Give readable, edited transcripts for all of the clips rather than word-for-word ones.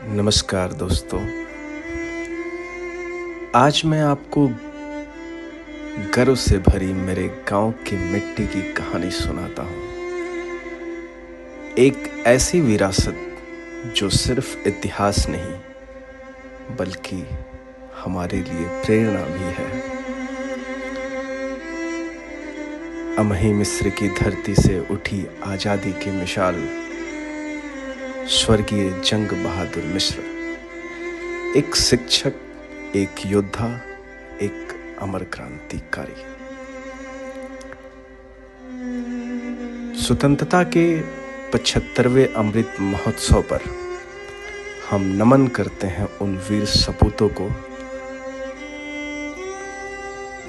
नमस्कार दोस्तों। आज मैं आपको गर्व से भरी मेरे गांव की मिट्टी की कहानी सुनाता हूँ। एक ऐसी विरासत जो सिर्फ इतिहास नहीं बल्कि हमारे लिए प्रेरणा भी है। अमही मिस्र की धरती से उठी आजादी की मिसाल स्वर्गीय जंग बहादुर मिश्र, एक शिक्षक, एक योद्धा, एक अमर क्रांतिकारी। स्वतंत्रता के 75वें अमृत महोत्सव पर हम नमन करते हैं उन वीर सपूतों को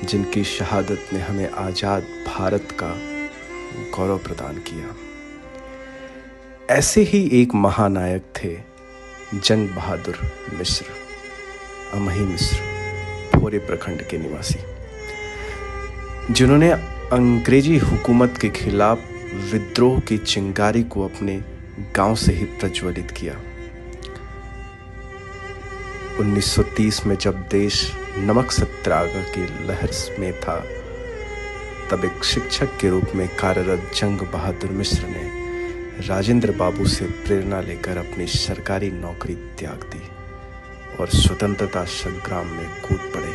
जिनकी शहादत ने हमें आजाद भारत का गौरव प्रदान किया। ऐसे ही एक महानायक थे जंग बहादुर मिश्र, अमही मिस्र भोरे प्रखंड के निवासी, जिन्होंने अंग्रेजी हुकूमत के खिलाफ विद्रोह की चिंगारी को अपने गांव से ही प्रज्वलित किया। 1930 में जब देश नमक सत्याग्रह की लहर में था, तब एक शिक्षक के रूप में कार्यरत जंग बहादुर मिश्र ने राजेंद्र बाबू से प्रेरणा लेकर अपनी सरकारी नौकरी त्याग दी और स्वतंत्रता संग्राम में कूद पड़े।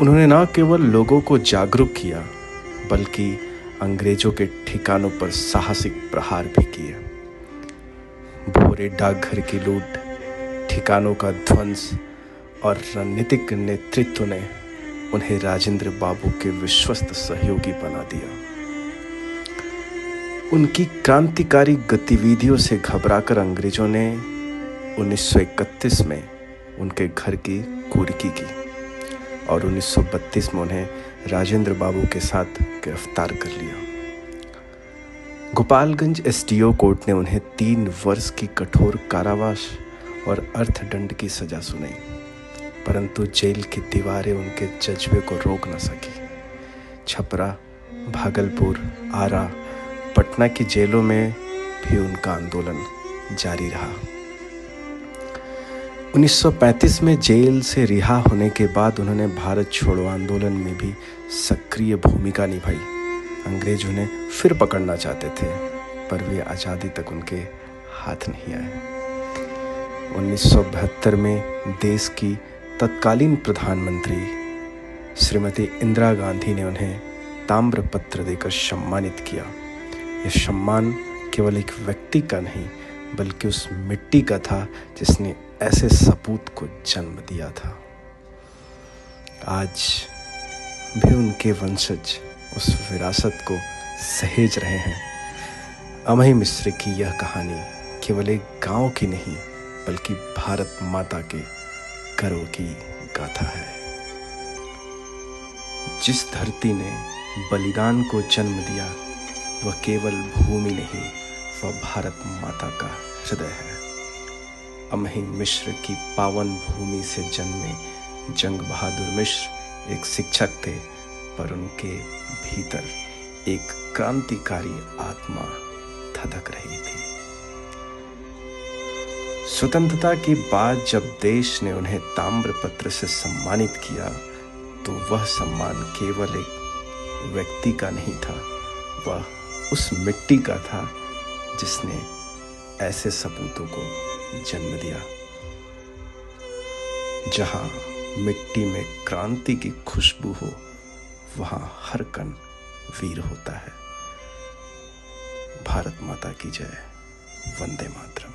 उन्होंने न केवल लोगों को जागरूक किया बल्कि अंग्रेजों के ठिकानों पर साहसिक प्रहार भी किए। भोरे डाकघर की लूट, ठिकानों का ध्वंस और रणनीतिक नेतृत्व ने उन्हें राजेंद्र बाबू के विश्वस्त सहयोगी बना दिया। उनकी क्रांतिकारी गतिविधियों से घबराकर अंग्रेजों ने 1931 में उनके घर की कुर्की की और 1932 में उन्हें राजेंद्र बाबू के साथ गिरफ्तार कर लिया। गोपालगंज एसडीओ कोर्ट ने उन्हें 3 वर्ष की कठोर कारावास और अर्थदंड की सजा सुनाई, परंतु जेल की दीवारें उनके जज्बे को रोक न सकी। छपरा, भागलपुर, आरा, पटना की जेलों में भी उनका आंदोलन जारी रहा। 1935 में जेल से रिहा होने के बाद उन्होंने भारत छोड़ो आंदोलन में भी सक्रिय भूमिका निभाई। अंग्रेज उन्हें फिर पकड़ना चाहते थे, पर वे आज़ादी तक उनके हाथ नहीं आए। 1972 में देश की तत्कालीन प्रधानमंत्री श्रीमती इंदिरा गांधी ने उन्हें ताम्रपत्र देकर सम्मानित किया। यह सम्मान केवल एक व्यक्ति का नहीं बल्कि उस मिट्टी का था जिसने ऐसे सपूत को जन्म दिया था। आज भी उनके वंशज उस विरासत को सहेज रहे हैं। अमही मिस्र की यह कहानी केवल एक गांव की नहीं बल्कि भारत माता के गर्व की गाथा है। जिस धरती ने बलिदान को जन्म दिया वह केवल भूमि नहीं, वह भारत माता का हृदय है। अमही मिश्र की पावन भूमि से जन्मे जंग बहादुर मिश्र एक शिक्षक थे, पर उनके भीतर एक क्रांतिकारी आत्मा धधक रही थी। स्वतंत्रता के बाद जब देश ने उन्हें ताम्रपत्र से सम्मानित किया, तो वह सम्मान केवल एक व्यक्ति का नहीं था, वह उस मिट्टी का था जिसने ऐसे सपूतों को जन्म दिया। जहां मिट्टी में क्रांति की खुशबू हो, वहां हर कण वीर होता है। भारत माता की जय। वंदे मातरम।